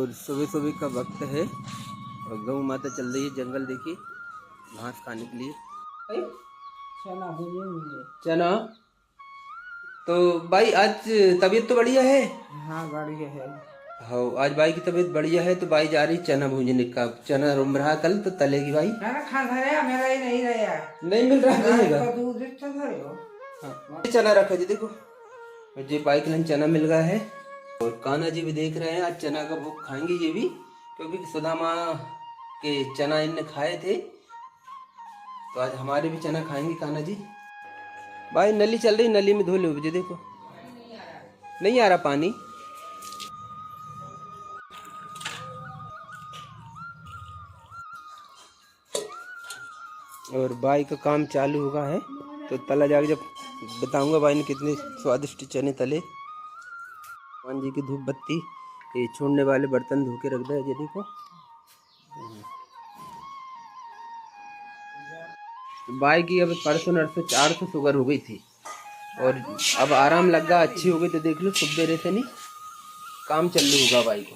और सुबह सुबह का वक्त है और गौ माता चल रही है जंगल, देखिए घास खाने के लिए। चना तो भाई आज तबीयत तो बढ़िया है। हाँ बढ़िया है। हाँ आज भाई की तबीयत बढ़िया है तो भाई जा रही चना भूनने का। चना रुम रहा कल तो तलेगी भाई। मेरा ही नहीं रहा, नहीं मिल रहा रहेगा। हाँ। चना रखा जी, देखो जी भाई के लिए चना मिल गया है और कान्हा जी भी देख रहे हैं। आज चना का भोग खाएंगे ये भी, क्योंकि सुदामा के चना इनने खाए थे तो आज हमारे भी चना खाएंगे कान्हा जी। भाई नली चल रही, नली में धो लो जी, देखो नहीं आ रहा पानी। और भाई का काम चालू हुआ है तो तला जाके जब बताऊंगा भाई ने कितने स्वादिष्ट चने तले। भगवान जी की धूप बत्ती ये छोड़ने वाले बर्तन धो के रख दे, ये देखो। भाई की अब परसों नरसों 400 शुगर हो गई थी और अब आराम लग गया, अच्छी हो गई। तो देख लो सुबह रहते नहीं काम चालू होगा भाई को।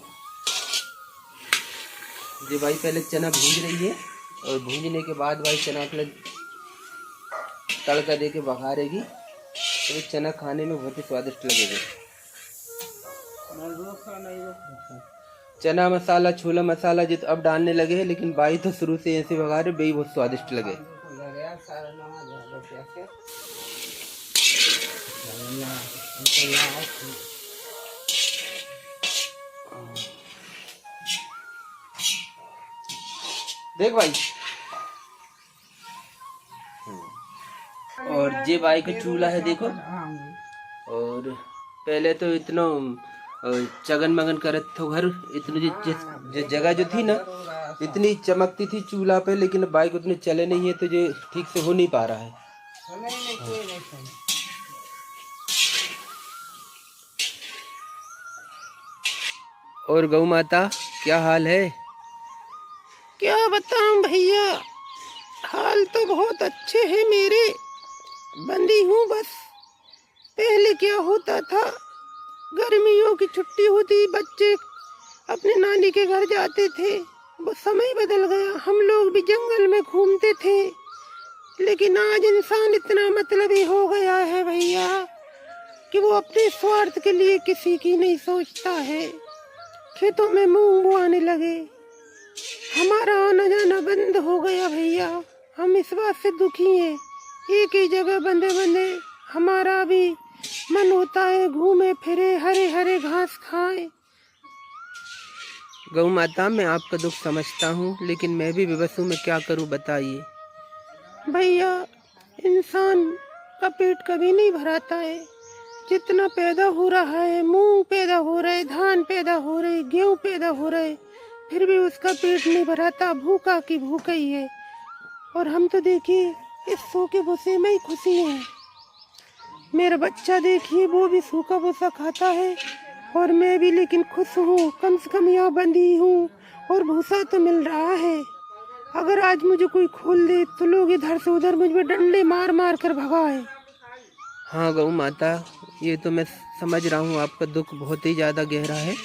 जी भाई पहले चना भून रही है और भूनने के बाद भाई चना के तड़का दे के बघारेगी तो चना खाने में बहुत ही स्वादिष्ट लगेगा। चना मसाला छोला मसाला जित अब डालने लगे हैं, लेकिन भाई तो शुरू से ऐसे बघारे भाई बहुत स्वादिष्ट लगे। देख भाई और जे भाई का चूल्हा है देखो। और पहले तो इतना चगन मगन करत तो घर इतनी जगह जो थी ना इतनी चमकती थी चूल्हा पे, लेकिन बाइक उतने चले नहीं है तो ये ठीक से हो नहीं पा रहा है। और गौ माता क्या हाल है? क्या बताऊं भैया, हाल तो बहुत अच्छे हैं मेरे। बंदी हूँ बस। पहले क्या होता था, गर्मियों की छुट्टी होती बच्चे अपने नानी के घर जाते थे। वो समय बदल गया, हम लोग भी जंगल में घूमते थे। लेकिन आज इंसान इतना मतलबी हो गया है भैया कि वो अपने स्वार्थ के लिए किसी की नहीं सोचता है। खेतों में मूंग बोआने लगे, हमारा आना जाना बंद हो गया भैया। हम इस बात से दुखी हैं। एक ही जगह बंधे बंधे हमारा भी मन होता है घूमे फिरे, हरे हरे घास खाएं। गौ माता मैं आपका दुख समझता हूँ, लेकिन मैं भी विवश हूँ, मैं क्या करूँ बताइए। भैया इंसान का पेट कभी नहीं भराता है। जितना पैदा हो रहा है, मूंग पैदा हो रहे, धान पैदा हो रहे, गेहूं पैदा हो रहे, फिर भी उसका पेट नहीं भराता। भूखा की भूखा ही है। और हम तो देखिए इस सूखे भूसे में ही खुशी है। मेरा बच्चा देखिए वो भी सूखा भूसा खाता है और मैं भी, लेकिन खुश हूँ। कम से कम यहाँ बंधी हूँ और भूसा तो मिल रहा है। अगर आज मुझे कोई खोल दे तो लोग इधर से उधर मुझ पर डंडे मार मार कर भगाए। हाँ गौ माता ये तो मैं समझ रहा हूँ, आपका दुख बहुत ही ज़्यादा गहरा है,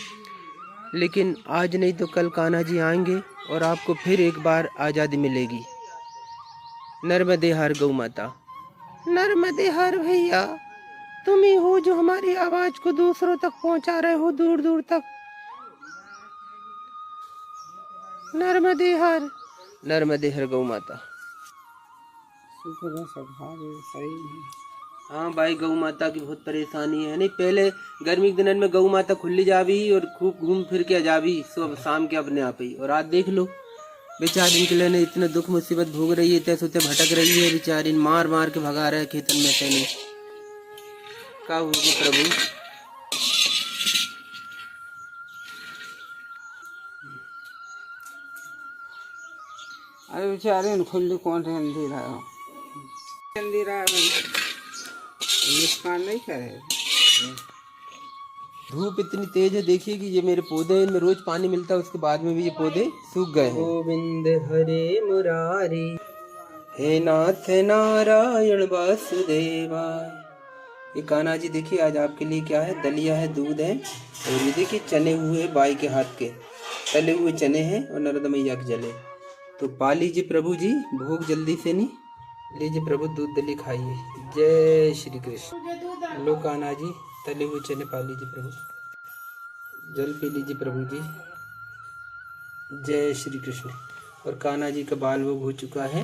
लेकिन आज नहीं तो कल कान्हा जी आएंगे और आपको फिर एक बार आज़ादी मिलेगी। नर्मदे हर गौ माता। नर्मदे हर भैया, तुम ही हो जो हमारी आवाज को दूसरों तक पहुंचा रहे हो, दूर दूर तक। नर्मदे हर। नर्मदे हर गौ माता। सही है। हाँ भाई गौ माता की बहुत परेशानी है। नहीं पहले गर्मी के दिनों में गौ माता खुली जावी और खूब घूम फिर के जावी सुबह शाम के अपने आप ही। और आज देख लो बेचारी के लिए इतने दुख मुसीबत भोग रही है, तैसे भटक रही है बेचारी, मार मार के भगा रहे खेतन में से। क्या होगी प्रभु। अरे बेचारे खुली कौन से अंधेरा है, अंधेरा नुकसान नहीं करे। धूप इतनी तेज है देखिए कि ये मेरे पौधे, इनमें रोज पानी मिलता है उसके बाद में भी ये पौधे सूख गए हैं। गोविंद हरे मुरारी हे नाथ नारायण वासुदेवाय ये कान्हा जी देखिए आज आपके लिए क्या है, दलिया है, दूध है, और ये देखिए चने हुए बाई के हाथ के तले हुए चने हैं और नर्मदा मैया के जले। तो पा लीजिए प्रभु जी भोग जल्दी से, नहीं लीजिए प्रभु दूध दलिया खाइए। जय श्री कृष्ण। लो कान्हा जी तले हुए चने पा लीजिए प्रभु, जल पी लीजिए प्रभु जी। जय श्री कृष्ण। और कान्हा जी का बाल भोग हो चुका है।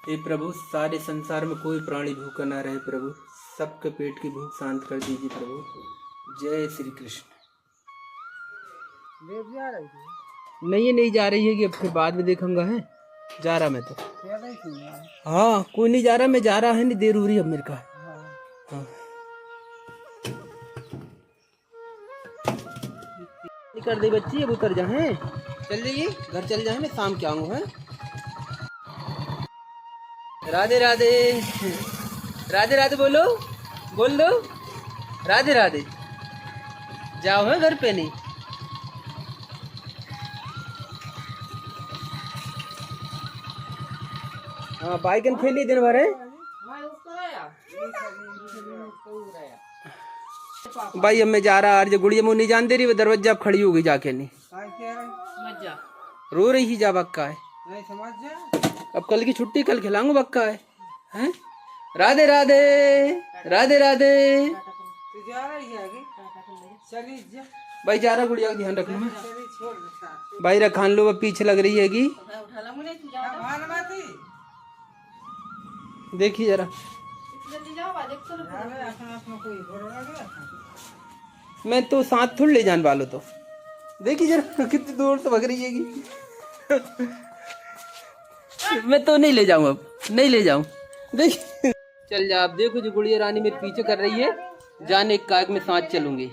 हे प्रभु सारे संसार में कोई प्राणी भूखा ना रहे प्रभु, सबके पेट की भूख शांत कर दीजिए प्रभु। जय श्री कृष्ण। नहीं ये नहीं जा रही है कि अब फिर बाद में देखूंगा है, जा रहा मैं तो। हाँ कोई नहीं जा रहा, मैं जा रहा है, नहीं देर हो रही अब मेरे का। हाँ कर दे बच्ची, अब उतर जाए, चल जाइए घर चल जाए, मैं शाम के आऊँगा है। राधे राधे, राधे राधे बोलो, बोल दो राधे राधे। जाओ है घर पे नहीं। हाँ बाइकन खेली दिन भर है भाई। अब मैं जा रहा, आज गुड़िया मुँह नहीं जान दे रही, वो दरवाजा अब खड़ी हो गई जाके, नहीं रो रही ही जा बक्का है। अब कल की छुट्टी, कल खिलाऊंगा बक्का है, हैं? राधे राधे, राधे राधे। भाई जा रहा, गुड़िया का ध्यान रखना है भाई, रखान लो पीछे लग रही है कि देखिए जरा, मैं तो साथ थोड़ी ले जान वालों, तो देखिए जरा कितनी दूर से भग रही है कि मैं तो नहीं ले जाऊँ, अब नहीं ले जाऊँ। देखिए चल जा, आप देखो जो गुड़िया रानी मेरे पीछे कर रही है, जाने काग में साथ चलूंगी।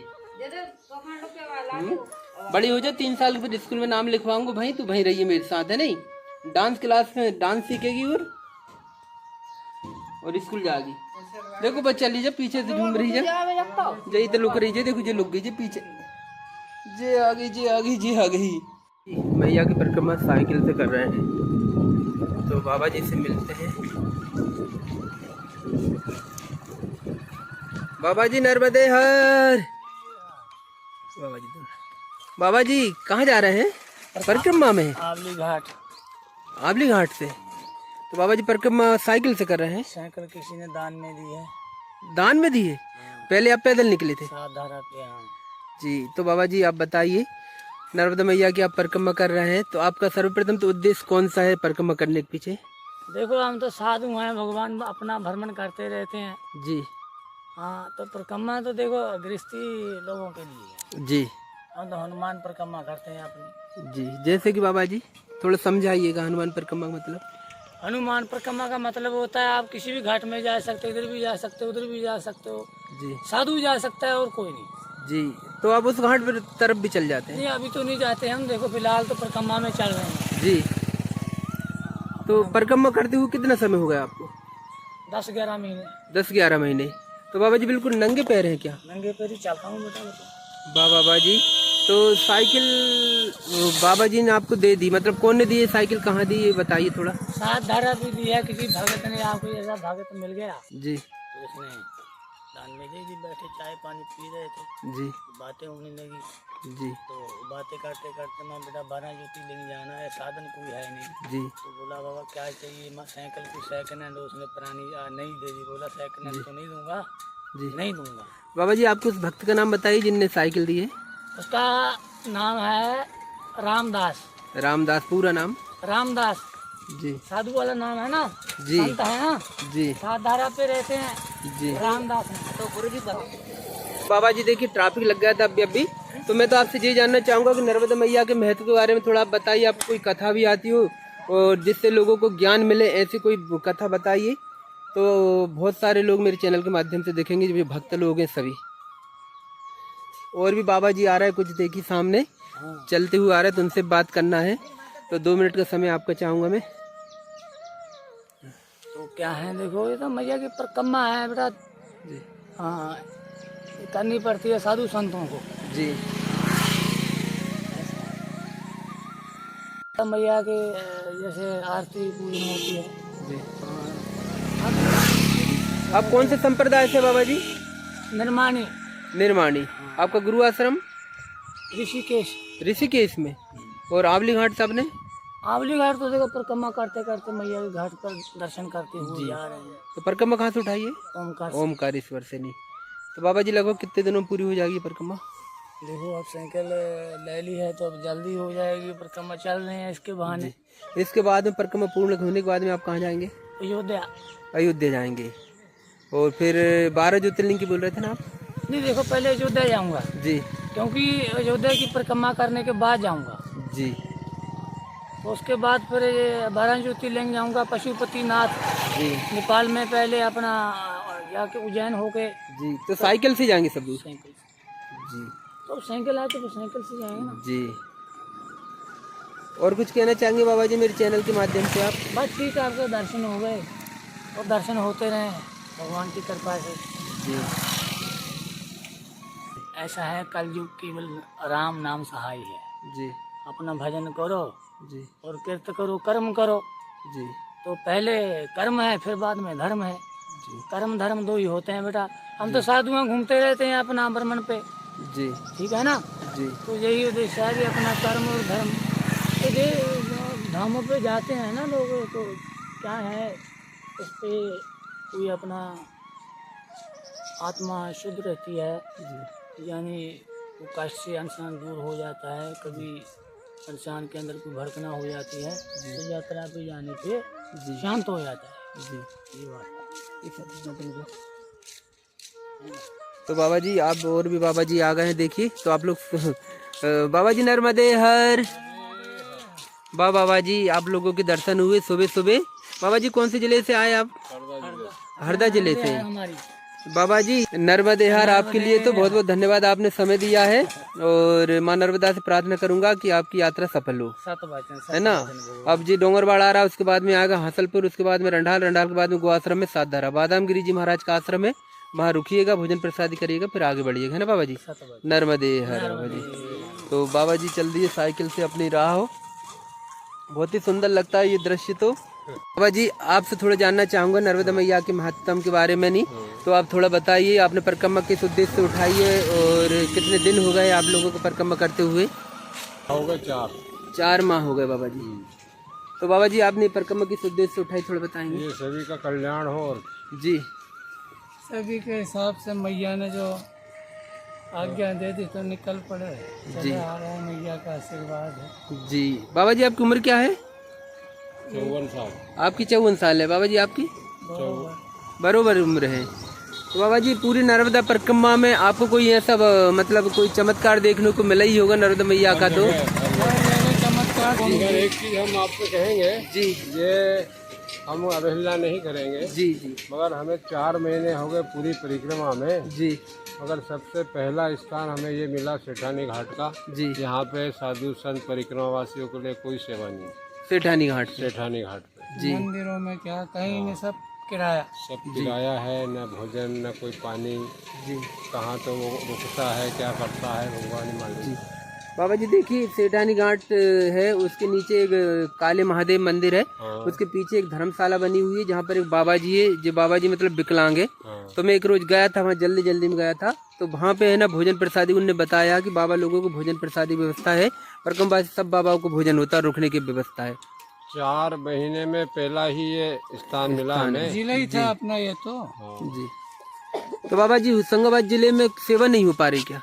बड़ी हो जाए 3 साल के बाद स्कूल में नाम लिखवाऊंगा भाई, तू वहीं रहिए मेरे साथ है, नहीं डांस क्लास में डांस सीखेगी और स्कूल जाएगी। देखो बस चली जा, पीछे से झूम रही है, जही तो लुक रही है, देखो जी लुक गई जी पीछे, जे आ गई, जी आ गई, जी आ गई। मैया की परिक्रमा साइकिल से कर रहे हैं, तो बाबा जी से मिलते हैं। बाबा जी नर्मदे हर। बाबा जी कहाँ जा रहे हैं? परिक्रमा में। आबली घाट। आबली घाट से। तो बाबा जी परिक्रमा साइकिल से कर रहे हैं। साइकिल किसी ने दान में दी है। दान में दी है? पहले आप पैदल निकले थे? साधारा पे। हाँ जी। तो बाबा जी आप बताइए, नर्मदा मैया की आप परिक्रमा कर रहे हैं, तो आपका सर्वप्रथम तो उद्देश्य कौन सा है परिक्रमा करने के पीछे? देखो हम तो साधु हैं, भगवान अपना भ्रमण करते रहते हैं जी। हाँ तो परिक्रमा तो देखो गृहस्थी लोगों के लिए है। जी। हम तो हनुमान परिक्रमा करते हैं अपनी। जी जैसे कि बाबा जी थोड़ा समझाइएगा हनुमान परिक्रमा का मतलब। हनुमान परिक्रमा का मतलब होता है आप किसी भी घाट में जा सकते हो, इधर भी जा सकते हो, उधर भी जा सकते हो। जी। साधु जा सकता है और कोई नहीं। जी। तो आप उस घाट पर तरफ भी चल जाते हैं? नहीं अभी तो नहीं जाते हम, देखो फिलहाल तो परिक्रमा में चल रहे हैं। जी। तो परिक्रमा करते हुए कितना समय हो गया आपको? 10-11 महीने। 10-11 महीने। तो बाबा जी बिल्कुल नंगे पैर हैं क्या? नंगे पैर ही चलता हूँ बेटा। बाबा जी तो साइकिल बाबा जी ने आपको दे दी, मतलब कौन ने दी है साइकिल, कहाँ दी है बताइए थोड़ा। साथ धारा भी दी है, किसी भगत ने आपको ऐसा भगत मिल गया जी, तो उसने दान में दे दी। बैठे चाय पानी पी रहे थे जी, बातें होने लगी जी। तो बातें करते करते मैं बेटा 12 ज्योति लेके जाना है, साधन कोई है नहीं जी। तो बोला बाबा क्या चाहिए? मैं साइकिल की सेकंड हैंड, उसने पुरानी नहीं दे दी। बोला सेकंड हैंड तो नहीं दूंगा। जी नहीं दूंगा। बाबा जी आपको उस भक्त का नाम बताइए जिनने साइकिल दी है। उसका नाम है रामदास। रामदास पूरा नाम? रामदास जी। साधु वाला नाम है ना जी, संत है ना जी, साधारा पे रहते हैं जी, रामदास है। तो गुरु जी बाबा जी देखिए ट्रैफिक लग गया था अभी, तो मैं तो आपसे ये जानना चाहूँगा कि नर्मदा मैया के महत्व के बारे में थोड़ा आप बताइए। आपको कोई कथा भी आती हो और जिससे लोगों को ज्ञान मिले, ऐसी कोई कथा बताइए, तो बहुत सारे लोग मेरे चैनल के माध्यम से देखेंगे, जो भक्त लोग हैं सभी। और भी बाबा जी आ रहा है कुछ देखिए सामने चलते हुए आ रहा है, तो उनसे बात करना है, तो 2 मिनट का समय आपका चाहूँगा मैं। तो क्या है देखो, ये तो मैया की परिक्रमा है बेटा जी। हाँ करनी पड़ती है साधु संतों को जी। तो मैया के जैसे आरती पूजन होती है जी। आप कौन से संप्रदाय से बाबा जी? निर्माणी निर्माणी। आपका गुरु आश्रम ऋषिकेश। ऋषिकेश में। और आवली घाट साहब ने? आवली घाट तो देखो परिक्रमा करते करते मैया के घाट पर दर्शन करते हुए जा रहे हैं। तो परिक्रमा कहाँ से उठाइए? ओमकार। ओमकारेश्वर से। नहीं तो बाबा जी लगभग कितने दिनों में पूरी हो जाएगी परिक्रमा? देखो अब साइकिल ले ली है तो अब जल्दी हो जाएगी, परिक्रमा चल रहे हैं इसके बहाने। इसके बाद में परिक्रमा पूर्ण होने के बाद में आप कहाँ जाएंगे? अयोध्या। अयोध्या जाएंगे। और फिर 12 ज्योतिर्लिंग की बोल रहे थे ना आप? नहीं देखो पहले अयोध्या जाऊंगा जी क्योंकि अयोध्या की परिक्रमा करने के बाद जाऊंगा। जी। तो उसके बाद फिर 12 ज्योतिर्लिंग जाऊंगा, पशुपतिनाथ जी नेपाल में पहले अपना जाके उज्जैन होके। जी। तो साइकिल से जाएंगे सब लोग? साइकिल से। जी तो साइकिल आके तो साइकिल से जाएंगे ना। जी। और कुछ कहना चाहेंगे बाबा जी मेरे चैनल के माध्यम से आप? बस ठीक है, आपके दर्शन हो गए और दर्शन होते रहे भगवान की कृपा से। जी। ऐसा है कलयुग केवल राम नाम सहाय है। जी अपना भजन करो जी और कीर्त करो, कर्म करो। जी तो पहले कर्म है फिर बाद में धर्म है। जी कर्म धर्म दो ही होते हैं बेटा। हम तो साधुआं घूमते रहते हैं अपना भ्रमण पे, जी ठीक है ना। जी तो यही उद्देश्य है कि अपना कर्म और धर्म। तो ये धामों पे जाते हैं ना लोग, तो क्या है उस पर कोई अपना आत्मा शुद्ध रहती है, यानी वो कष्ट से इंसान दूर हो जाता है। कभी इंसान के अंदर कोई भड़कना हो जाती है तो यात्रा पे जाने पे शांत हो जाता है। जी। ये बात है। तो बाबा जी आप और भी बाबा जी आ गए हैं, देखिए। तो आप लोग बाबा जी नर्मदे हर। बाबा जी आप लोगों के दर्शन हुए सुबह सुबह। बाबा जी कौन से जिले से आए आप? हरदा जिले से। हमारी बाबा जी नर्मदे हर आपके लिए तो बहुत बहुत धन्यवाद, आपने समय दिया है। और माँ नर्मदा से प्रार्थना करूंगा कि आपकी यात्रा सफल हो, है ना। अब जी डोंगरबाड़ आ रहा है, उसके बाद में आएगा हासलपुर, उसके बाद में रंडाल, रंडाल के बाद में गोआश्रम में सातधारा, बादाम गिरी जी महाराज का आश्रम है, वहाँ रुकिएगा, भोजन प्रसादी करिएगा, फिर आगे बढ़िएगा, है ना बाबा जी। नर्मदे हर बाबा जी। तो बाबा जी चल दिए साइकिल से अपनी राह हो। बहुत ही सुंदर लगता है ये दृश्य। तो बाबा जी आपसे थोड़ा जानना चाहूंगा नर्मदा मैया के महत्व के बारे में। नहीं तो आप थोड़ा बताइए, आपने परिक्रमा किस उद्देश्य से उठाई है और कितने दिन हो गए आप लोगों को परिक्रमा करते हुए? हो गए 4 माह हो गए बाबा जी। तो बाबा जी आपने परिक्रमा किस उद्देश्य से उठाई, थोड़ा बताएंगे? ये सभी का कल्याण हो। और जी सभी के हिसाब से मैया ने जो आज्ञा दे दी तो निकल पड़े। जी। आ रहे हैं, मैया का आशीर्वाद है। जी। बाबा जी आपकी उम्र क्या है? 54 साल। आपकी 54 साल है बाबा जी आपकी? बरोबर उम्र है। तो बाबा जी पूरी नर्मदा परिक्रमा में आपको कोई ऐसा मतलब कोई चमत्कार देखने को मिला ही होगा नर्मदा मैया का? तो चमत्कार मगर एक चीज हम आपसे कहेंगे जी, ये हम अवहेलना नहीं करेंगे, जी जी मगर हमें 4 महीने हो गए पूरी परिक्रमा में। जी मगर सबसे पहला स्थान हमें ये मिला सेठानी घाट का। जी। यहाँ पे साधु संत परिक्रमा वासियों के लिए कोई सेवा नहीं। सेठानी घाट पे। सेठानी घाट पे जी मंदिरों में क्या कहीं में सब किराया। सब किराया है, न भोजन न कोई पानी। जी कहाँ तो वो रुकता है, क्या करता है भगवान ही मालूम। बाबा जी देखिए सेठानी घाट है, उसके नीचे एक काले महादेव मंदिर है, हाँ। उसके पीछे एक धर्मशाला बनी हुई है जहाँ पर एक बाबा जी है, जो बाबा जी मतलब विकलांग है। हाँ। तो मैं एक रोज गया था वहाँ, जल्दी जल्दी में गया था, तो वहाँ पे है ना भोजन प्रसादी उनने बताया कि बाबा लोगों को भोजन प्रसादी व्यवस्था है, परिक्रमा सब बाबाओं को भोजन होता है, रुकने की व्यवस्था है। 4 महीने में पहला ही ये स्थान मिला हमें। जिला ही था अपना ये तो। जी। तो बाबा जी होशंगाबाद जिले में सेवा नहीं हो पा रही क्या?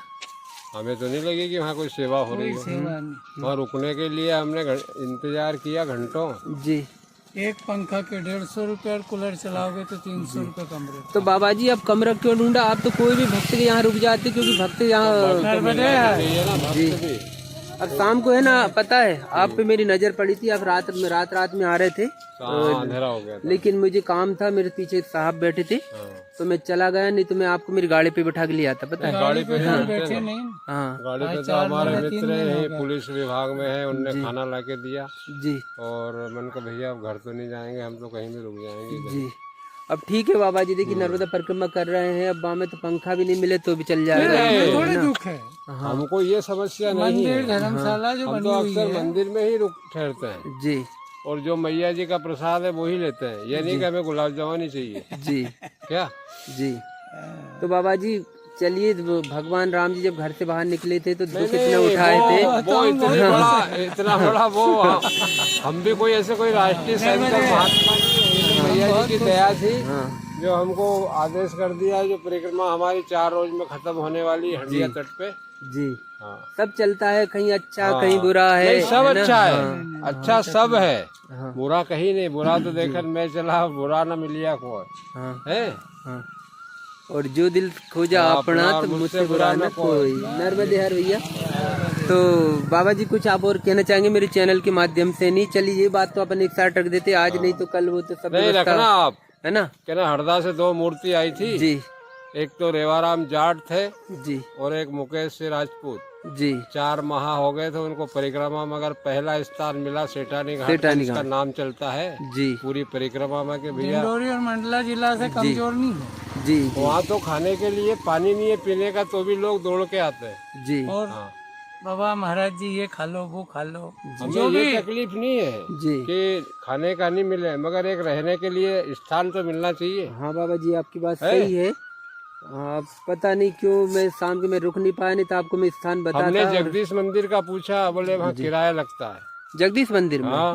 हमें तो नहीं लगी कि वहाँ कोई सेवा हो रही हो। वहाँ रुकने के लिए हमने इंतजार किया घंटों। जी। एक पंखा के 150 रुपये और कूलर चलाओगे तो 300 रुपये कमरे। तो बाबा जी अब कमरा क्यों ढूंढा? आप तो कोई भी भक्त के यहाँ रुक जाते, क्योंकि भक्त यहाँ जी। अब शाम को है ना, पता है आप पे मेरी नजर पड़ी थी, आप रात में आ रहे थे, अंधेरा हो गया था। लेकिन मुझे काम था, मेरे पीछे एक साहब बैठे थे, तो मैं चला गया, नहीं तो मैं आपको मेरी गाड़ी पे बैठा के ले आता, पता है। गाड़ी पे बैठे नहीं। हाँ गाड़ी पे तो हमारे मित्र हैं, पुलिस विभाग में है, उनने खाना ला के दिया। जी। और मन का भैया अब घर तो नहीं जाएंगे, हम तो कहीं भी रुक जाएंगे। जी। अब ठीक है बाबा जी, देखिए नर्मदा परिक्रमा कर रहे हैं, अब वहाँ में तो पंखा भी नहीं मिले तो भी चल जाएगा। थोड़े दुख है। हमको ये समस्या नहीं है, धर्मशाला जो हम बनी तो हुई अक्सर है। मंदिर में ही रुक ठहरते हैं। जी। और जो मैया जी का प्रसाद है वो ही लेते हैं। ये नहीं कि हमें गुलाब जामुन ही चाहिए। जी क्या जी। तो बाबा जी चलिए, भगवान राम जी जब घर से बाहर निकले थे तो दुख कितना उठाए थे। वो इतना बड़ा वो हम भी कोई ऐसे कोई राष्ट्रीय संत महात्मा नहीं, भैया जी की दया थी जो हमको आदेश कर दिया जो परिक्रमा हमारी 4 रोज में खत्म होने वाली हंडिया तट पे। जी हाँ। सब चलता है, कहीं अच्छा कहीं बुरा है। नहीं, सब है ना? अच्छा है। हाँ। अच्छा सब है। हाँ। बुरा कहीं नहीं। बुरा तो देखकर मैं चला, बुरा न मिलिया कोई हाँ। है। हाँ। और जो दिल खोजा अपना तो मुझसे बुरा न कोई। नर्मदे हर भैया। तो बाबा जी कुछ आप और कहना चाहेंगे मेरे चैनल के माध्यम से? नहीं, चलिए ये बात तो अपन एक साथ रख देते, आज नहीं तो कल वो तो सब नहीं रखना आप, है ना। कहना हरदा से 2 मूर्ति आई थी जी। एक तो रेवाराम जाट थे जी। और एक मुकेश से राजपूत जी। 4 माह हो गए थे उनको परिक्रमा, मगर पहला स्थान मिला सेठानी घाट, सेठानी इसका घाट। नाम चलता है जी। पूरी परिक्रमा में कि भैया डिंडोरी और मंडला जिला से कमजोर नहीं है। जी। वहाँ तो खाने के लिए पानी नहीं है पीने का, तो भी लोग दौड़ के आते हैं। जी। और हाँ। बाबा महाराज जी ये खा लो वो खा लो, हमें ये तकलीफ नहीं है जी कि खाने का नहीं मिले, मगर एक रहने के लिए स्थान तो मिलना चाहिए। हाँ बाबा जी आपकी बात सही है। आप पता नहीं क्यों मैं शाम के में रुक नहीं पाया, नहीं तो आपको मैं स्थान बताता। हमने जगदीश मंदिर का पूछा, बोले वहाँ किराया लगता है। जगदीश मंदिर में? हाँ।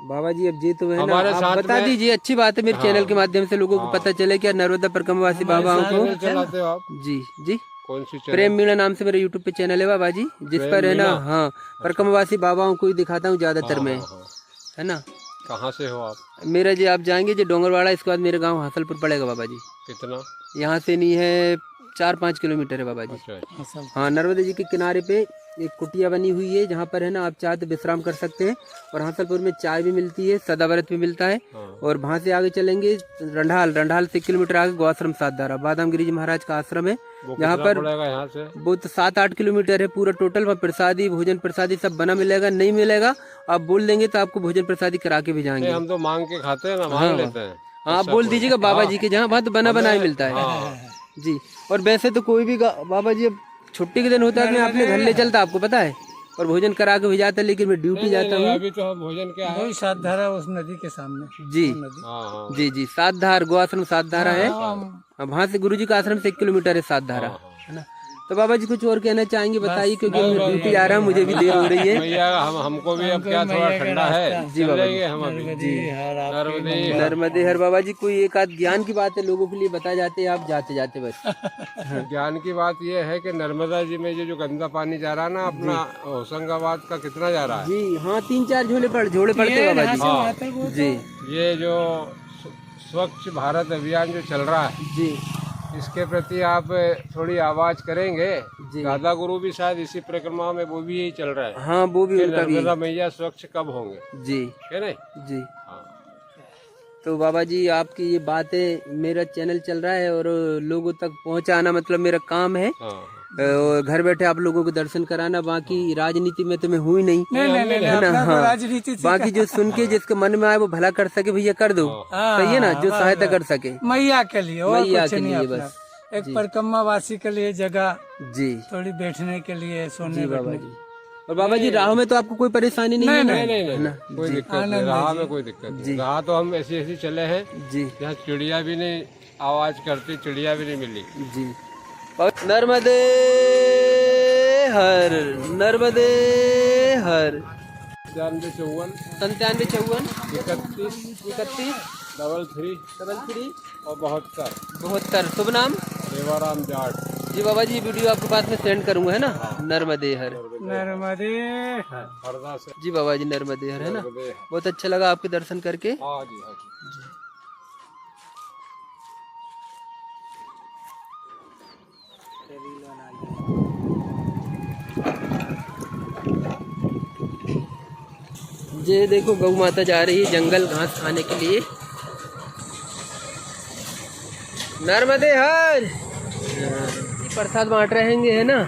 बाबा जी अब जी तो है ना, हमारे आप साथ बता में- दीजिए, अच्छी बात है मेरे चैनल के माध्यम से लोगों को पता चले कि नर्मदा परिक्रमावासी बाबाओं को। चैनल चलाते हो आप? जी। जी। कौन सी चैनल? प्रेम मीणा नाम से मेरा यूट्यूब पे चैनल है बाबा जी, जिस पर है ना हाँ परिक्रमावासी बाबाओं को ही दिखाता हूँ ज्यादातर मैं, है ना। कहाँ से हो आप? मेरा जी आप जाएंगे जो डोंगरवाड़ा, इसके बाद मेरा गांव हासलपुर पड़ेगा बाबा जी। कितना? यहाँ से नहीं है 4-5 किलोमीटर है बाबा जी। अच्छा। हाँ, नर्मदा जी के किनारे पे एक कुटिया बनी हुई है जहाँ पर है ना आप चाहे तो विश्राम कर सकते हैं। और हासलपुर में चाय भी मिलती है, सदाव्रत भी मिलता है। और वहाँ से आगे चलेंगे रंढाल से 1 किलोमीटर आगे गौआश्रम सातधारा, बादाम गिरी जी महाराज का आश्रम है, जहाँ पर यहाँ से वो तो 7-8 किलोमीटर है पूरा टोटल। वहाँ प्रसादी भोजन प्रसादी सब बना मिलेगा, नहीं मिलेगा आप बोल देंगे तो आपको भोजन प्रसादी करा के भी जाएंगे। हम तो मांग के खाते हैं ना, मांग लेते हैं। हाँ, आप बोल दीजिएगा बाबा जी के जहाँ, वहाँ तो बना बनाया मिलता है जी। और वैसे तो कोई भी बाबा जी अब छुट्टी के दिन होता है मैं अपने घर ले चलता, आपको पता है, और भोजन करा के भी जाता है, लेकिन मैं ड्यूटी जाता हूँ। अभी तो हम भोजन क्या है, सातधारा उस नदी के सामने। जी हाँ। जी जी, सातधार गोआश्रम सातधारा है, वहाँ से गुरुजी का आश्रम से 1 किलोमीटर है सातधारा, है ना। तो बाबा जी कुछ और कहना चाहेंगे बताइए, क्योंकि मैं ड्यूटी आ रहा हूँ, मुझे भी देर हो रही है। भैया हमको भी अब क्या थोड़ा ठंडा है जी बाबा जी। हम अभी जी नर्मदे हर बाबा जी कोई एक आध ज्ञान की बात है लोगों के लिए बता जाते हैं आप जाते जाते बस। ज्ञान की बात ये है कि नर्मदा जी में जो गंदा पानी जा रहा है ना अपना होशंगाबाद का, कितना जा रहा है? जी हाँ, 3-4 झोले पड़ते हैं बाबा जी। जी, ये जो स्वच्छ भारत अभियान जो चल रहा है जी, इसके प्रति आप थोड़ी आवाज करेंगे। जी। दादा गुरु भी शायद इसी परिक्रमा में वो भी यही चल रहा है। हाँ वो भी कि उनका भी। नर्मदा मैया स्वच्छ कब होंगे, जी है नहीं? जी। हाँ। तो बाबा जी आपकी ये बातें, मेरा चैनल चल रहा है और लोगों तक पहुंचाना मतलब मेरा काम है। हाँ। और घर बैठे आप लोगों को दर्शन कराना, बाकी राजनीति में तो मैं हुई नहीं, है ना। हाँ, राजनीति बाकी जो सुन के जिसके मन में आए वो भला कर सके भैया कर दो, सही है ना, जो सहायता कर सके मैया के लिए और मैया कुछ के नहीं लिए अपना। बस। एक परिक्रमा वासी के लिए जगह, जी थोड़ी बैठने के लिए, सोने बाबा बैठने। जी। और बाबा जी राह में तो आपको कोई परेशानी नहीं है ना? नहीं कोई दिक्कत नहीं, राह में कोई दिक्कत नहीं। राह तो हम ऐसी ऐसी चले हैं जी, जहाँ चिड़िया भी नहीं आवाज करती, चिड़िया भी नहीं मिली। जी। और नर्मदे हर, नर्मदे हर। 9754 9754 31 33 33 और 72 शुभ नाम रेवाराम जाट। जी बाबा जी, वीडियो आपके पास में सेंड करूंगा, है ना। नर्मदे हर नर्मदे हरदा से। जी बाबा जी, नर्मदे हर, है ना। नर्मदे। बहुत अच्छा लगा आपके दर्शन करके। हाँ जी, हाँ जी। ये देखो गौ माता जा रही है जंगल घास खाने के लिए। नर्मदे हर प्रसाद बांट रहेंगे, है ना।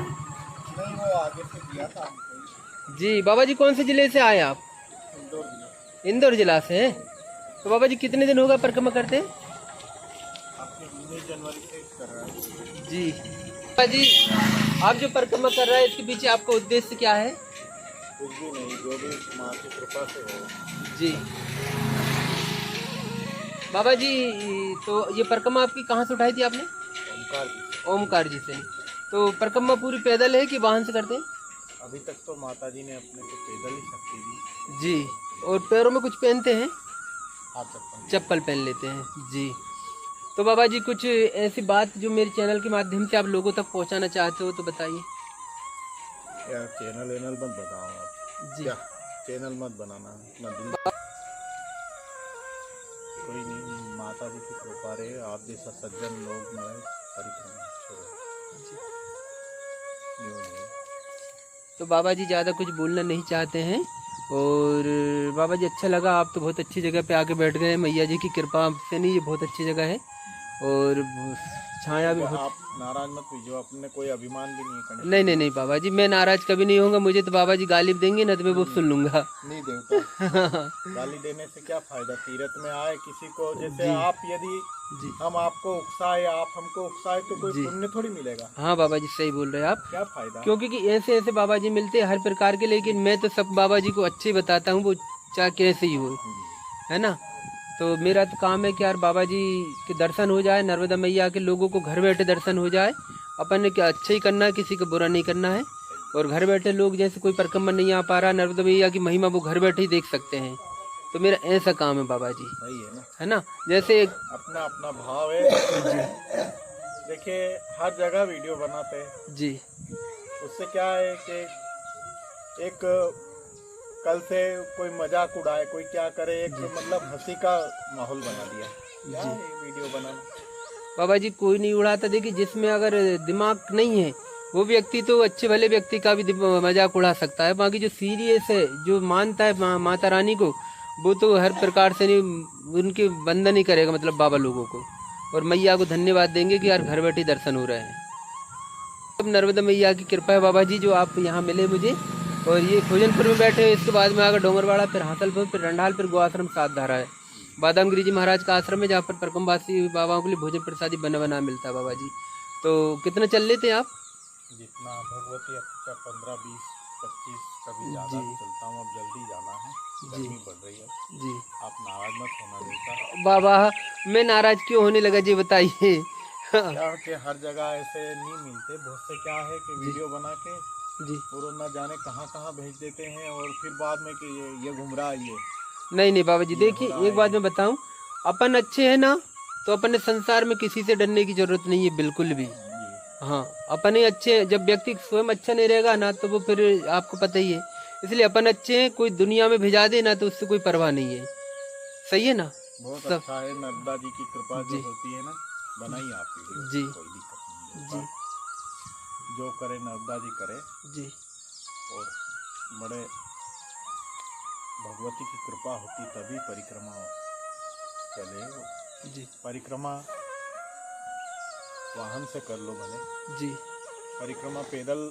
जी बाबा जी, कौन से जिले से आए आप? इंदौर जिला से हैं। तो बाबा जी कितने दिन होगा परिक्रमा करते? जी बाबा जी, आप जो परिक्रमा कर रहे हैं इसके पीछे आपका उद्देश्य क्या है? कुछ भी नहीं, जो भी माँ की कृपा से हो। जी बाबा जी तो ये परिक्रमा आपकी कहाँ से उठाई थी आपने? ओमकार जी से। तो परिक्रमा पूरी पैदल है कि वाहन से करते हैं? अभी तक तो माता जी ने अपने को पैदल ही शक्ति दी। जी। और पैरों में कुछ पहनते हैं? हाँ, चप्पल पहन लेते हैं जी। तो बाबा जी कुछ ऐसी बात जो मेरे चैनल के माध्यम से आप लोगों तक पहुंचाना चाहते हो तो बताइए। यार चैनल मत बताओ आप जी। क्या चैनल मत बनाना ना दिल। कोई नहीं, माता जी की कृपा रहे, आप जैसा सज्जन लोग मैं परिक्रमा छोड़ो। तो बाबा जी ज़्यादा कुछ बोलना नहीं चाहते हैं। और बाबा जी अच्छा लगा, आप तो बहुत अच्छी जगह पे आके बैठ गए। मैया जी की कृपा से नहीं, ये बहुत अच्छी जगह है और छाया भी बहुत। आप नाराज मत कीजिए, अपने कोई अभिमान भी नहीं करना। नहीं नहीं नहीं बाबा जी, मैं नाराज कभी नहीं होऊंगा। मुझे तो बाबा जी गाली देंगे ना तो मैं वो सुन लूंगा। नहीं देवता गाली देने से क्या फायदा। तीर्थ में आए किसी को, जैसे आप यदि जी हम आपको उकसाए, आप हमको उकसाए तो कोई पुण्य थोड़ी मिलेगा। हाँ बाबा जी सही बोल रहे हैं आप। क्या फायदा। क्योंकि कि ऐसे ऐसे बाबा जी मिलते हैं हर प्रकार के, लेकिन मैं तो सब बाबा जी को अच्छे बताता हूँ, वो चाहे कैसे ही हो, है ना। तो मेरा तो काम है कि यार बाबा जी के दर्शन हो जाए, नर्मदा मैया के लोगों को घर बैठे दर्शन हो जाए। अपन ने क्या अच्छा ही करना है, किसी को बुरा नहीं करना है। और घर बैठे लोग जैसे कोई परिक्रमा नहीं आ पा रहा, नर्मदा मैया की महिमा वो घर बैठे ही देख सकते हैं। तो मेरा ऐसा काम है बाबा जी, सही है ना, है ना। जैसे अपना अपना भाव है। देखिए हर जगह वीडियो बनाते हैं जी, उससे क्या है कि एक कल से कोई मजाक उड़ाए, कोई क्या करे, एक मतलब हंसी का माहौल बना दिया। क्या है ये वीडियो बनाना। बाबा जी कोई नहीं उड़ाता। देखिए जिसमें अगर दिमाग नहीं है वो व्यक्ति तो अच्छे भले व्यक्ति का भी मजाक उड़ा सकता है। बाकी जो सीरियस है, जो मानता है माता रानी को, वो तो हर प्रकार से नहीं उनके बंधन ही करेगा, मतलब बाबा लोगों को। और मैया को धन्यवाद देंगे कि यार घर बैठे दर्शन हो रहे हैं। अब नर्मदा मैया की कृपा है बाबा जी, जो आप यहाँ मिले मुझे। और ये खोजनपुर में बैठे, इसके बाद में आकर डोंगरवाड़ा, फिर हासलपुर, फिर रंडाल, फिर गो आश्रम सात धारा है। बादाम गिरी जी महाराज का आश्रम है, जहाँ पर परिक्रमवासी बाबाओं के लिए भोजन प्रसादी बना बना मिलता है बाबा जी। तो कितना चल लेते हैं आप? जितना भगवती अच्छा 15, 20, 25 कभी ज़्यादा भी चलता हूँ। अब जल्दी जाना है, गर्मी बढ़ रही है जी। आप नाराज मत होना देवता। बाबा मैं नाराज क्यों होने लगा जी बताइए। क्या कि हर जगह ऐसे नहीं मिलते। बहुत से क्या है कि वीडियो बना के जी और न जाने कहाँ कहाँ भेज देते हैं, और फिर बाद में कि ये घुमरा ये। नहीं नहीं बाबा जी, देखिए एक बात मैं बताऊं, अपन अच्छे हैं ना तो अपन ने संसार में किसी से डरने की जरूरत नहीं है बिल्कुल भी। हाँ अपन ही अच्छे हैं। जब व्यक्ति स्वयं अच्छा नहीं रहेगा ना तो वो फिर आपको पता ही है। इसलिए अपन अच्छे हैं, कोई दुनिया में भेजा दे ना तो उससे कोई परवाह नहीं है। सही है ना। बहुत अच्छा है, नर्मदा जी की कृपा जो होती है ना, बनाई आपकी जी कोई दिक्कत नहीं जी जो करे नर्मदा जी करे। जी। और बड़े भगवती की कृपा होती तभी परिक्रमा चले। जी परिक्रमा वाहन से कर लो भले, जी परिक्रमा पैदल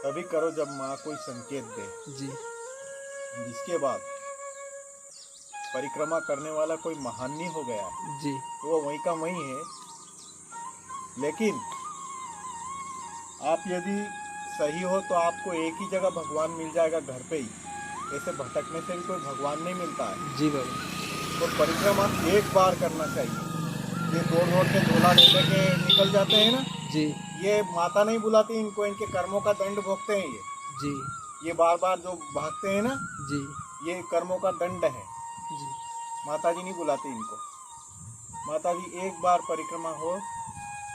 तभी करो जब माँ कोई संकेत दे। जी। जिसके बाद परिक्रमा करने वाला कोई महान नहीं हो गया जी। वो वहीं का वहीं है। लेकिन आप यदि सही हो तो आपको एक ही जगह भगवान मिल जाएगा, घर पे ही। ऐसे भटकने से भी कोई भगवान नहीं मिलता है। जी बाबा। तो परिक्रमा एक बार करना चाहिए। ये दौड़ के झोला ले के निकल जाते हैं ना जी ये माता नहीं बुलाती इनको, इनके कर्मों का दंड भोगते हैं ये। जी ये बार बार जो भागते हैं ना, जी ये कर्मों का दंड है। जी माता जी नहीं बुलाती इनको। माता जी एक बार परिक्रमा हो,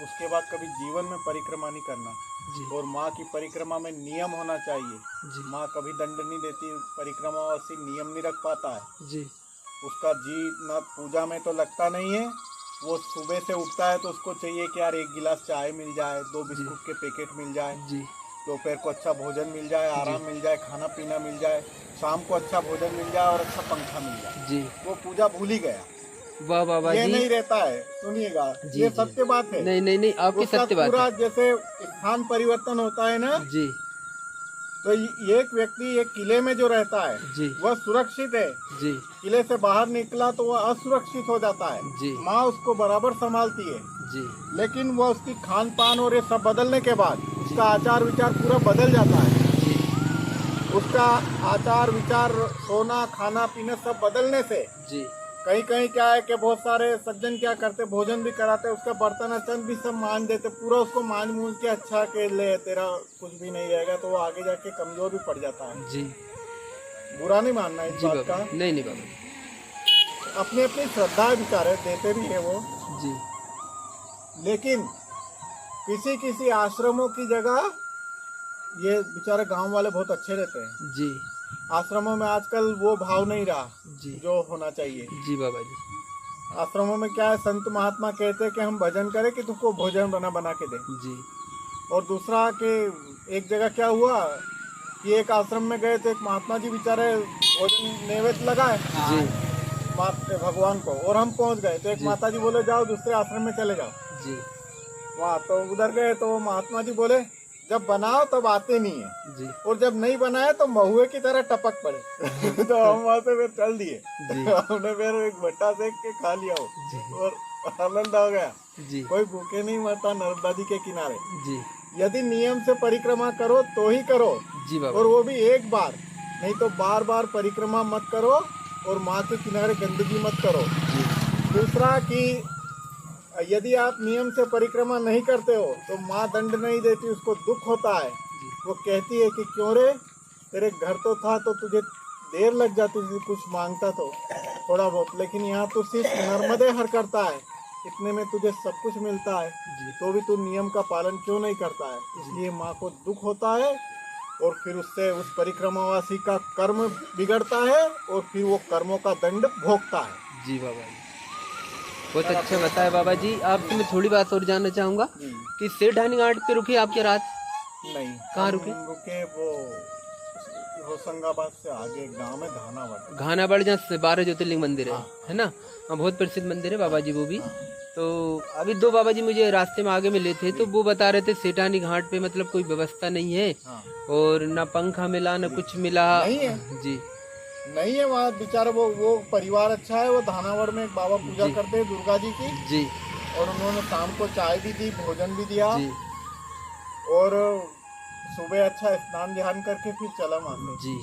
उसके बाद कभी जीवन में परिक्रमा नहीं करना। जी और माँ की परिक्रमा में नियम होना चाहिए। जी माँ कभी दंड नहीं देती, परिक्रमा वासी नियम नहीं रख पाता है। जी उसका जी न पूजा में तो लगता नहीं है। वो सुबह से उठता है तो उसको चाहिए कि यार एक गिलास चाय मिल जाए, 2 बिस्कुट के पैकेट मिल जाए, जी दोपहर को अच्छा भोजन मिल जाए, आराम मिल जाए, खाना पीना मिल जाए, शाम को अच्छा भोजन मिल जाए और अच्छा पंखा मिल जाए। जी। वो पूजा भूल ही गया। वाह बाबा ये जी। नहीं रहता है, सुनिएगा, जी, ये जी। सत्य बात है। नहीं नहीं नहीं आपकी उसका सत्य बात पूरा है। जैसे स्थान परिवर्तन होता है ना, जी तो एक व्यक्ति एक किले में जो रहता है जी वह सुरक्षित है। जी किले से बाहर निकला तो वह असुरक्षित हो जाता है। जी माँ उसको बराबर संभालती है। जी लेकिन वह उसकी खान पान और ये सब बदलने के बाद उसका आचार विचार पूरा बदल जाता है। जी उसका आचार विचार, सोना खाना पीना सब बदलने से जी कहीं कहीं क्या है कि बहुत सारे सज्जन क्या करते, भोजन भी कराते, उसका बर्तन अर्तन भी सब मान देते, पूरा उसको मान मूझ के अच्छा के ले तेरा कुछ भी नहीं रहेगा, तो वो आगे जाके कमजोर भी पड़ जाता है। जी बुरा नहीं मानना इस जी बात बाबा का, जी। नहीं नहीं बाबा जी। अपनी अपनी श्रद्धा बेचारे देते भी है वो, जी लेकिन किसी किसी आश्रमों की जगह ये बेचारे गांव वाले बहुत अच्छे रहते हैं। जी आश्रमों में आजकल वो भाव नहीं रहा जी जो होना चाहिए। जी बाबा जी। आश्रमों में क्या है, संत महात्मा कहते हैं कि हम भजन करें कि तुमको भोजन बना के दे। जी और दूसरा कि एक जगह क्या हुआ कि एक आश्रम में गए तो एक महात्मा जी बेचारे भोजन नैवेद्य लगाए जी भगवान को, और हम पहुंच गए तो एक जी। माता जी बोले जाओ दूसरे आश्रम में चले जाओ। जी वहाँ तो उधर गए तो वो महात्मा जी बोले जब बनाओ तब आते नहीं है, जी और जब नहीं बनाए तो महुए की तरह टपक पड़े। तो हम वहाँ से फिर चल दिए। जी। हमने फिर एक भट्टा सेक के खा लिया वो, जी और आनंद हो गया। जी कोई भूखे नहीं मरता नर्मदा जी के किनारे। जी यदि नियम से परिक्रमा करो तो ही करो, जी बाबा और वो भी एक बार, नहीं तो बार बार परिक्रमा मत करो, और माँ के किनारे गंदगी मत करो। जी दूसरा कि यदि आप नियम से परिक्रमा नहीं करते हो तो माँ दंड नहीं देती, उसको दुख होता है। वो कहती है कि क्यों रे, तेरे घर तो था तो तुझे देर लग जाती थी कुछ मांगता तो थोड़ा बहुत, लेकिन यहाँ तो सिर्फ नर्मदे हर करता है, इतने में तुझे सब कुछ मिलता है, तो भी तू नियम का पालन क्यों नहीं करता है। इसलिए माँ को दुख होता है, और फिर उससे उस परिक्रमावासी का कर्म बिगड़ता है, और फिर वो कर्मों का दंड भोगता है। जी बाबा जी। बहुत अच्छा बताया बाबा जी। आपसे मैं थोड़ी बात और जानना चाहूँगा कि सेठानी घाट पे रुकी आपकी रात? नहीं, कहाँ हम रुके? रुके वो होशंगाबाद से आगे गांव में घानाबाद। घानाबाड़ जहाँ 12 ज्योतिर्लिंग मंदिर हाँ। है ना? हाँ, बहुत प्रसिद्ध मंदिर है बाबा जी वो भी। तो अभी 2 बाबा जी मुझे रास्ते में आगे मिले थे, तो वो बता रहे थे सेठानी घाट पे मतलब कोई व्यवस्था नहीं है, हाँ। और ना पंखा मिला ना कुछ मिला। नहीं है, जी नहीं है वहाँ बेचारा वो परिवार अच्छा है। वो धानावड़ में एक बाबा पूजा करते हैं दुर्गा जी की, जी और उन्होंने शाम को चाय भी दी, भोजन भी दिया, जी और सुबह अच्छा स्नान ध्यान करके फिर चला वहाँ से। जी।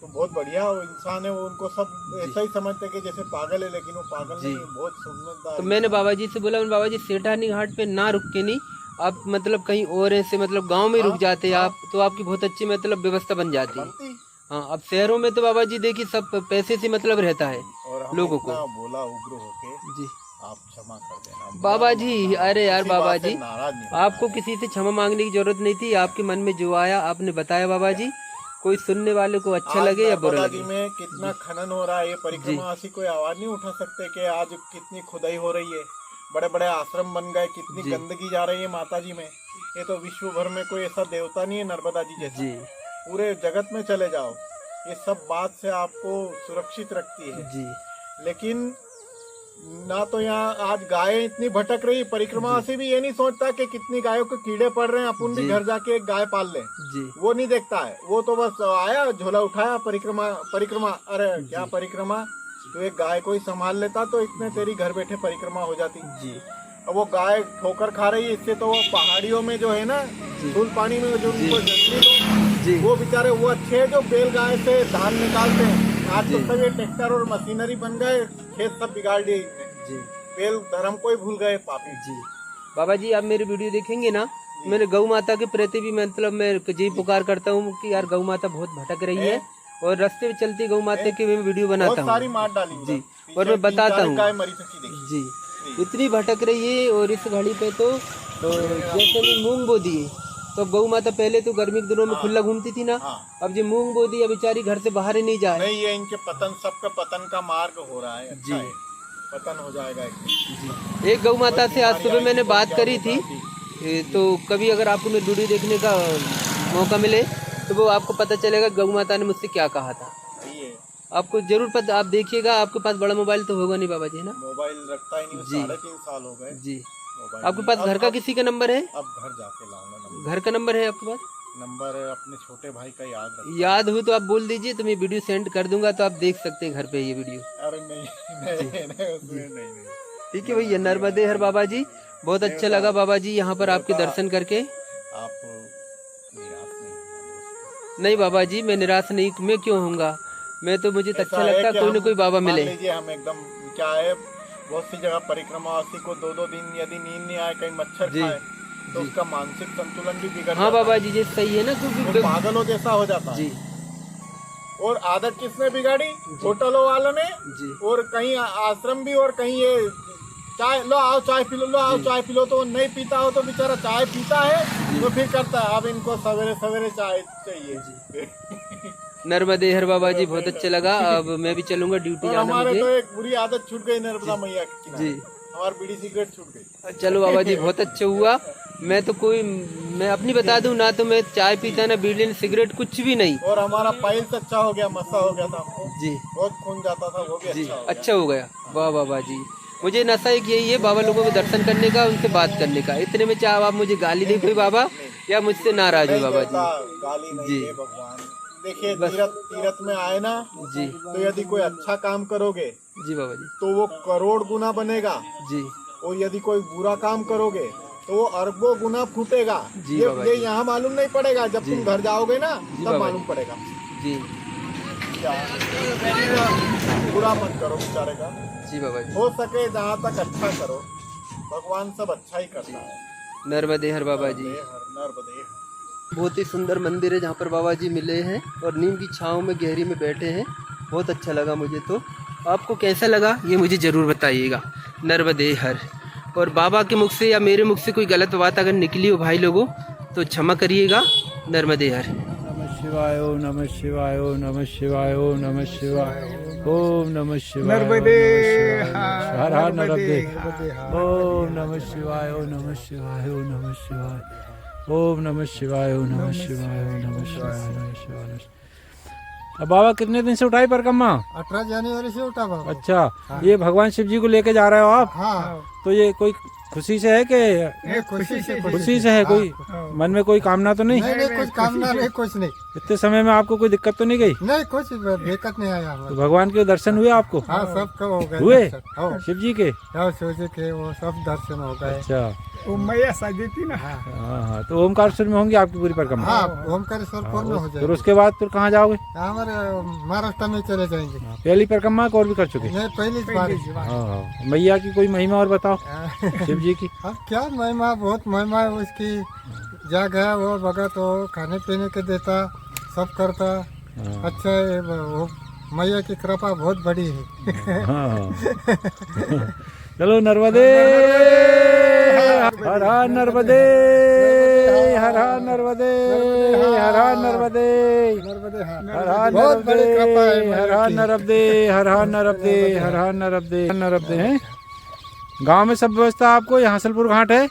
तो बहुत बढ़िया वो इंसान है। वो उनको सब ऐसा ही समझते हैं कि जैसे पागल है, लेकिन वो पागल नहीं है, बहुत समझदार। तो मैंने बाबा जी से बोला, बाबा जी सेठानी घाट पे ना रुक के नहीं, आप मतलब कहीं और ऐसे मतलब गांव में रुक जाते आप, तो आपकी बहुत अच्छी मतलब व्यवस्था बन जाती। बनती। हाँ, अब शहरों में तो बाबा जी देखिए सब पैसे से मतलब रहता है और हम लोगों को। इतना बोला उग्र होके, जी आप क्षमा कर देना बाबा जी। अरे यार किसी बाबा बात से जी, नाराज नहीं होना आपको किसी से क्षमा मांगने की जरूरत नहीं थी। आपके मन में जो आया आपने बताया बाबा जी, कोई सुनने वाले को अच्छा आज लगे या बुरा नर्मदा जी लगे। में कितना खनन हो रहा है, ये परिक्रमावासी कोई आवाज नहीं उठा सकते कि आज कितनी खुदाई हो रही है, बड़े बड़े आश्रम बन गए, कितनी गंदगी जा रही है माता जी में। ये तो विश्व भर में कोई ऐसा देवता नहीं है नर्मदा जी जैसा। जी पूरे जगत में चले जाओ, ये सब बात से आपको सुरक्षित रखती है। जी लेकिन ना तो यहाँ आज गायें इतनी भटक रही, परिक्रमावासी भी ये नहीं सोचता कि कितनी गायों को कीड़े पड़ रहे हैं, अपन भी घर जाके एक गाय पाल लें। जी वो नहीं देखता है, वो तो बस आया झोला उठाया, परिक्रमा अरे क्या परिक्रमा, तो एक गाय को ही संभाल लेता तो इतने तेरी घर बैठे परिक्रमा हो जाती। जी अब वो गाय ठोकर खा रही है, इससे तो वो पहाड़ियों में जो है ना धूल पानी में जो उनको जंगली जी। लोग, वो बेचारे वो अच्छे हैं जो बैल गाय से धान निकालते हैं। आज तो सब ये ट्रैक्टर और मशीनरी बन गए, खेत सब बिगाड़ दिए इसने। जी बैल धर्म को ही भूल गए पापी। जी। बाबा जी आप मेरी वीडियो देखेंगे ना, मैंने गौ माता के प्रति भी मतलब मैं जी पुकार करता हूँ कि यार गौ माता बहुत भटक रही है, और रास्ते में चलती गौ माता की मैं वीडियो बनाता बहुत सारी हूँ मार डाली जी, पीछे और मैं बताता 3-4 हूँ गाय मरी सकी देखी। जी, इतनी भटक रही है। और इस घड़ी पे तो जैसे मैं मूंग बो दिए, तो गौ माता पहले तो गर्मी के दिनों में खुला घूमती थी ना, अब जो मूंग बो दिया बेचारी घर से बाहर ही नहीं जाए। नहीं, ये इनके पतन, सबका पतन का मार्ग हो रहा है। अच्छा है, पतन हो जाएगा जी। एक गौ माता से आज सुबह मैंने बात करी थी, तो कभी अगर आपको मेरी वीडियो देखने का मौका मिले तो वो आपको पता चलेगा गौ माता ने मुझसे क्या कहा था। आपको जरूर पता, आप देखिएगा। आपके पास बड़ा मोबाइल तो होगा नहीं बाबा जी ना? मोबाइल रखता ही नहीं, 3.5 साल हो गए जी। मोबाइल। आपके पास घर का किसी का नंबर है? अब घर जाके लाऊंगा नंबर। घर का नंबर है आपके पास? नंबर अपने छोटे भाई का याद हो तो आप बोल दीजिए, तो मैं वीडियो सेंड कर दूंगा, तो आप देख सकते हैं घर पे ये वीडियो। अरे नहीं, उसमें नहीं। ठीक है भैया, नर्मदे हर बाबा जी। बहुत अच्छा लगा बाबा जी यहाँ पर आपके दर्शन करके। आप निराश नहीं बाबा जी, मैं निराश नहीं, मैं क्यों होऊंगा, मैं तो मुझे तो अच्छा लगता है कोई ना कोई बाबा मिले। मान लीजिए हम एकदम क्या है, बहुत सी जगह परिक्रमावासी को 2-2 दिन यदि नींद नहीं आए, कहीं मच्छर जी। खाए तो उसका मानसिक संतुलन भी बिगड़ हाँ जाता बाबा है। जी, ये सही है ना, वो क्योंकि पागलों जैसा हो जाता है। जी और आदत किसने बिगाड़ी? होटलों वालों ने। जी और कहीं आश्रम भी, और कहीं ये चाय लो आओ चाय पी लो, लो आओ चाय पी लो, तो वो नहीं पीता हो तो बेचारा चाय पीता है तो फिर करता है अब इनको सवेरे सवेरे चाय चाहिए। नर्मदे हर बाबा जी, बहुत अच्छा लगा। अब मैं भी चलूंगा, ड्यूटी और जाना हमारे मुझे। तो एक बुरी आदत छूट गई नर्मदा मैया के किनारे। जी। हमारी बीड़ी सिगरेट छूट गई। चलो बाबा जी, बहुत अच्छा हुआ। मैं अपनी बता दूं ना, तो मैं चाय पीता ना बीड़ी सिगरेट कुछ भी नहीं। और हमारा पाइल्स अच्छा हो गया, मस्सा हो गया था हमको, जी बहुत खून जाता था, वो भी जी, अच्छा हो गया। अच्छा हो गया। वाह बाबा जी, मुझे नशा एक यही है, बाबा लोगों को दर्शन करने का, उनसे बात करने का। इतने में चाहे आप मुझे गाली दे कोई बाबा, या मुझसे नाराज हो नहीं बाबा देता, जी। गाली नहीं जी। है भगवान। देखिए बस। तीरथ में आए ना, जी तो यदि कोई अच्छा काम करोगे जी बाबा जी। तो वो करोड़ गुना बनेगा, जी और यदि कोई बुरा काम करोगे तो वो अरबों गुना फूटेगा। जी बाबा ये जी। यहाँ मालूम नहीं पड़ेगा, जब जी। तुम घर जाओगे ना जी तब बाबा मालूम जी। पड़ेगा। जी क्या बुरा मत करो बेचारे का, जी बाबा जी। हो सके जहाँ तक अच्छा करो, भगवान सब अच्छा ही करता है। नर्मदे हर बाबा जी। नर्मदे हर। बहुत ही सुंदर मंदिर है जहाँ पर बाबा जी मिले हैं और नीम की छाँव में गहरी में बैठे हैं। बहुत अच्छा लगा मुझे। तो आपको कैसा लगा ये मुझे ज़रूर बताइएगा। नर्मदे हर। और बाबा के मुख से या मेरे मुख से कोई गलत बात अगर निकली हो भाई लोगों, तो क्षमा करिएगा। नर्मदे हर। नमः शिवाय, ओम नमः शिवाय, ओम नमः शिवाय, ओम नमः शिवाय, ओम नमः शिवाय, नर्मदे हर हर नर्मदे, ओम नमः शिवाय, ओम नमः शिवाय, ओम नमः शिवाय, ओम नमः शिवाय, ओम नमः शिवाय, ओम नमः शिवाय, ओम नमः शिवाय। अब बाबा कितने दिन से उठाई परिक्रमा? 18 जनवरी से उठा बाबा। अच्छा, ये भगवान शिव जी को लेके जा रहे हो आप? हाँ, तो ये कोई खुशी से है कि ये खुशी से है? कोई मन में कोई कामना तो नहीं? नहीं कुछ कामना नहीं, कुछ नहीं। इतने समय में आपको कोई दिक्कत तो नहीं गई? नहीं कुछ दिक्कत नहीं आया तो हमारे। भगवान के दर्शन हुए आपको? हाँ सबको हो गए हुए? दर्शन। हाँ, शिव जी के? हाँ, शिव जी के वो सब दर्शन हो गए। अच्छा, वो मैया साजी थी ना। हाँ हाँ, तो ओमकारेश्वर में होंगी आपकी पूरी परिक्रमा? हाँ, ओमकारेश्वर में हो फिर जाएगी। उसके बाद फिर कहाँ जाओगे? हमारे महाराष्ट्र में चले जाएंगे। पहली परिक्रमा और भी कर चुके? नहीं पहली बार। हाँ, मैया की कोई महिमा और बताओ, शिव जी की। अब क्या महिमा, बहुत महिमा है उसकी। जगह वो भगत हो, खाने पीने के देता, सब करता। अच्छा है वो, मैया की कृपा बहुत बड़ी है। हाँ। चलो नर्मदे हर हर नर्मदे, हर हर नर्मदे, हर हर नर्मदे, हर हर बहुत बड़ी कृपा है नर्मदे, मैया हर हर की। नर्मदे, हर हर नर्मदे, हर हर नर्मदे, नर्मदे हैं। गांव में सब व्यवस्था आपको, यहाँ हसलपुर घाट है,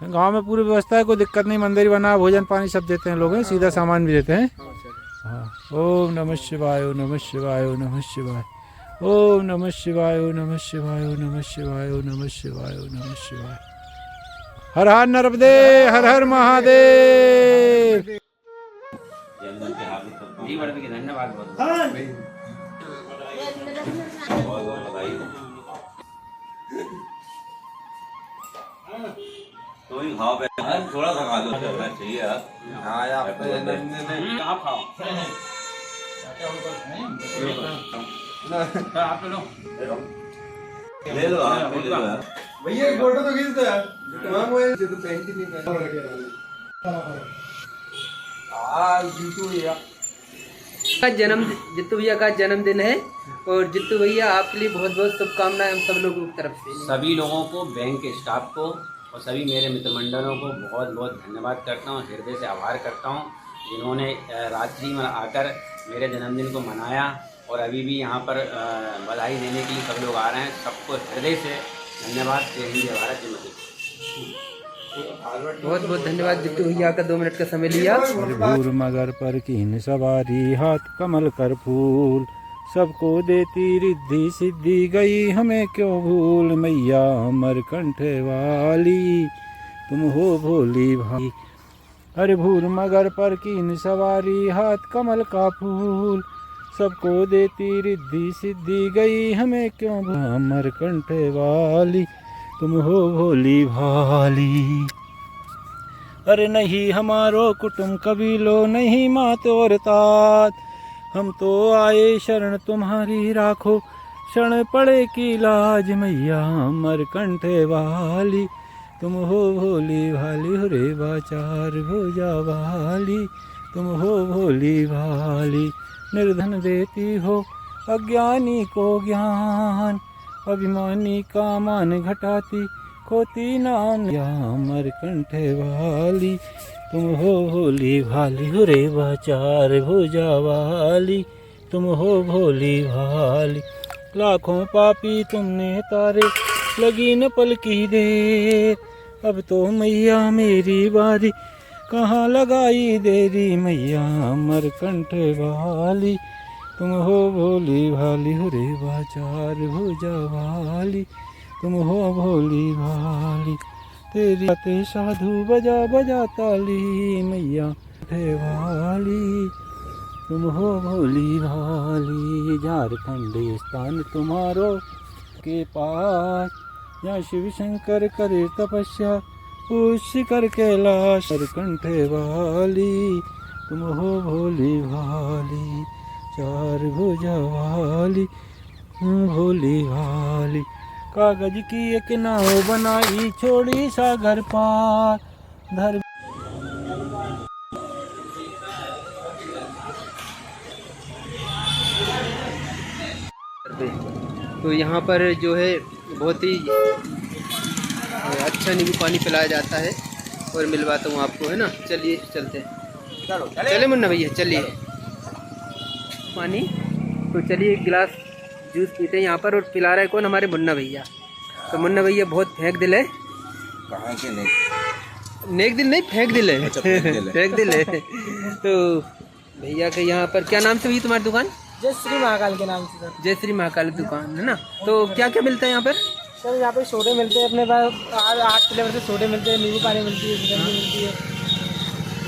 गांव में पूरी व्यवस्था है, कोई दिक्कत नहीं। मंदिर बना, भोजन पानी सब देते हैं लोग, हैं सीधा सामान भी देते हैं। हाँ, ओम नमः शिवाय, ओम नमः शिवाय, ओम नमः शिवाय, ओम नमः शिवाय, ओम नमः शिवाय, ओम नमः शिवाय, ओम नमः शिवाय, ओम नमः शिवाय। हर हर नर्मदे, हर हर महादेव। जी बड़े धन्यवाद बहुत। तो ही खाओ पहले, थोड़ा सा खा लो, चलना चाहिए यार। हाँ यार, आप खाओ। आप लो। ले लो आप, ले लो यार। भैया फोटो तो खींच दो यार। तो पेंट ही नहीं का जन्म, जित्तू भैया का जन्मदिन है, और जित्तू भैया आपके लिए बहुत बहुत शुभकामनाएं हम सब लोगों की तरफ से। सभी लोगों को, बैंक के स्टाफ को और सभी मेरे मित्र मंडलों को बहुत बहुत धन्यवाद करता हूँ, हृदय से आभार करता हूँ, जिन्होंने रात्रि में आकर मेरे जन्मदिन को मनाया। और अभी भी यहाँ पर बधाई देने के लिए सब लोग आ रहे हैं। सबको हृदय से धन्यवाद। जय हिंद, जय भारत, जय माता। बहुत बहुत धन्यवाद जित्तू भैया का 2 मिनट का समय लिया। भूर मगर पर कीन सवारी, हाथ कमल कर फूल, सबको देती रिद्धि सिद्धि, गई हमें क्यों भूल। मैया अमरकंठ वाली, तुम हो भोली भाई। अरे भूर मगर पर कीन सवारी, हाथ कमल का फूल, सबको देती रिद्धि सिद्धि, गई हमें क्यों भूल। अमरकंठ वाली, तुम हो भोली भाली। अरे नहीं हमारो कुटुंब कबीलो, नहीं मात और तात, हम तो आए शरण तुम्हारी, राखो क्षण पड़े की लाज मैया मरकंठे वाली, तुम हो भोली भाली हो रे बाचार भुजा वाली, तुम हो भोली भाली। निर्धन देती हो अज्ञानी को ज्ञान, अभिमानी का मान घटाती खोती नाम या मरकंठे वाली, तुम हो भोली भाली हो रे बाचार भुजा वाली, तुम हो भोली भाली। लाखों पापी तुमने तारे लगी न पल की देर, अब तो मैया मेरी बारी कहाँ लगाई देरी मैया मरकंठ वाली, तुम हो भोली भाली हो रे बाचार भुजा वाली, तुम हो भोली भाली। तेरी बातें साधु बजा बजा ताली मैया वाली, तुम हो भोली भाली। झारखंड स्थान तुम्हारो के पास, यहाँ शिव शंकर करे तपस्या उस कर कैलाश मरकंठे वाली, तुम हो भोली भाली। चार भुजा वाली भोली भाली। कागज की एक नाव बनाई छोड़ी सागर पार, धर तो यहाँ पर जो है बहुत ही अच्छा नींबू पानी पिलाया जाता है और मिलवाता हूँ आपको, है ना। चलिए चलते हैं, चले मुन्ना भैया चलिए पानी। तो चलिए एक गिलास जूस पीते हैं यहाँ पर, और पिला रहे कौन, हमारे मुन्ना भैया। तो मुन्ना भैया बहुत फेंक दिल है, कहाँ के नेक दिल नहीं फेंक दिल है, अच्छा, फेंक दिल है। फेंक दिल है। तो भैया के यहाँ पर क्या नाम से भैया तुम्हारी दुकान? जय श्री महाकाल के नाम से सर। जय श्री महाकाल दुकान, है ना। तो क्या क्या मिलता है यहाँ पर? सर यहाँ पे सोडे मिलते हैं अपने पास, 8 फ्लेवर से सोडे मिलते हैं, नींबू पानी मिलती है, सिकंजी मिलती है।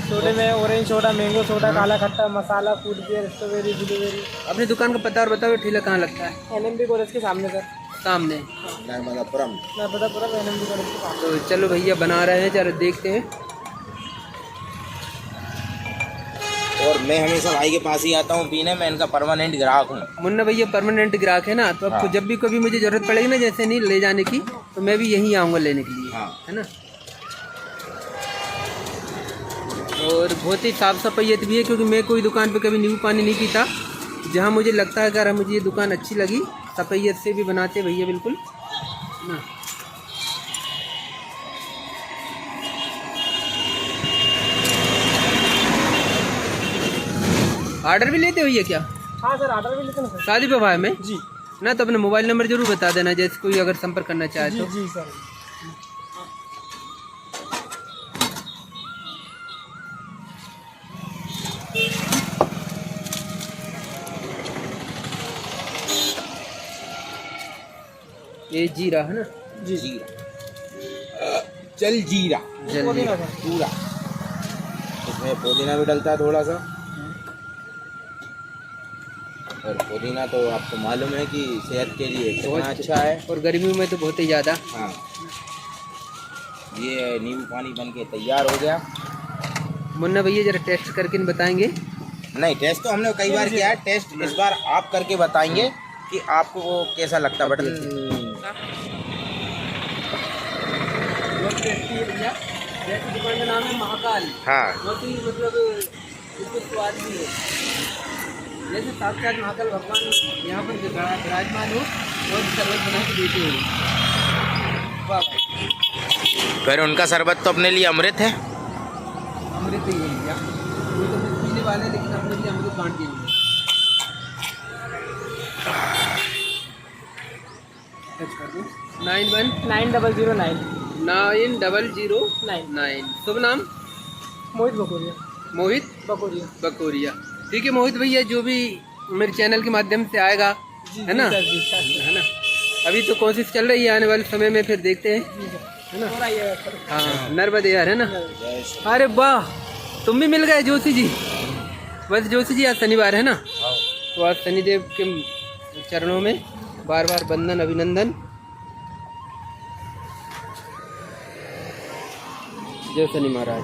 सोडे में ऑरेंज सोडा, मैंगो सोडा, काला खट्टा, मसाला, फूड बियर, स्ट्रॉबेरी, ब्लूबेरी। अपनी दुकान का पता और बताओ, ठेला कहाँ लगता है? NMB कॉलेज के सामने सर, सामने। नर्मदापुरम। नर्मदापुरम NMB कॉलेज के सामने। तो चलो भैया बना रहे हैं, जरा देखते हैं। और मैं हमेशा भाई के पास ही आता हूँ पीने, मैं इनका परमानेंट ग्राहक हूँ। मुन्ना भैया परमानेंट ग्राहक है ना, तो आपको जब भी कभी मुझे जरूरत पड़ेगी ना, जैसे नहीं ले जाने की, तो मैं भी यहीं आऊँगा लेने के लिए, है ना। और बहुत ही साफ़ सफाइयत भी है, क्योंकि मैं कोई दुकान पे कभी नींबू पानी नहीं पीता। जहाँ मुझे लगता है अगर मुझे ये दुकान अच्छी लगी, सफाइयत से भी बनाते भैया बिल्कुल, है ना। ऑर्डर भी लेते हो भैया क्या? हाँ सर, ऑर्डर भी लेते हैं सर। शादी विवाह में जी ना, तो अपना मोबाइल नंबर जरूर बता देना, जैसे कोई अगर संपर्क करना चाहे तो। जी सर। ये जीरा है ना, जी जीरा, जल जीरा जल्दी। पूरा, इसमें पुदीना भी डलता है थोड़ा सा। और पुदीना तो आपको मालूम है कि सेहत के लिए कितना अच्छा है, और गर्मियों में तो बहुत ही ज़्यादा। हाँ। ये नींबू पानी बन के तैयार हो गया। मुन्ना भैया जरा टेस्ट करके बताएंगे। नहीं, टेस्ट तो हमने कई बार किया है, टेस्ट इस बार आप करके बताएंगे कि आपको वो कैसा लगता है। बटन बहुत टेस्टी है भैया, जैसे दुकान का नाम है महाकाल। हाँ, बहुत ही मतलब बिल्कुल स्वाद भी है, जैसे साक्षात महाकाल भगवान यहाँ पर विराजमान हो और शरबत बना के देते हो। वाह, फिर उनका शरबत तो अपने लिए अमृत है। अमृत ही है भैया, वो तो कुछ पीने वाले, लेकिन अपने लिए अमृत बांट दिए। 919009 शुभ नाम मोहित बकोरिया। मोहित बकोरिया। बकोरिया। ठीक है मोहित भैया, जो भी मेरे चैनल के माध्यम से आएगा, है ना, है ना। अभी तो कोशिश चल रही है, आने वाले समय में फिर देखते हैं, है ना। हाँ, नर्मदे यार, है ना। अरे वाह, तुम भी मिल गए जोशी जी। बस जोशी जी, आज शनिवार है ना, तो आज शनिदेव के चरणों में बार बार वंदन, अभिनंदन। जय शनि महाराज।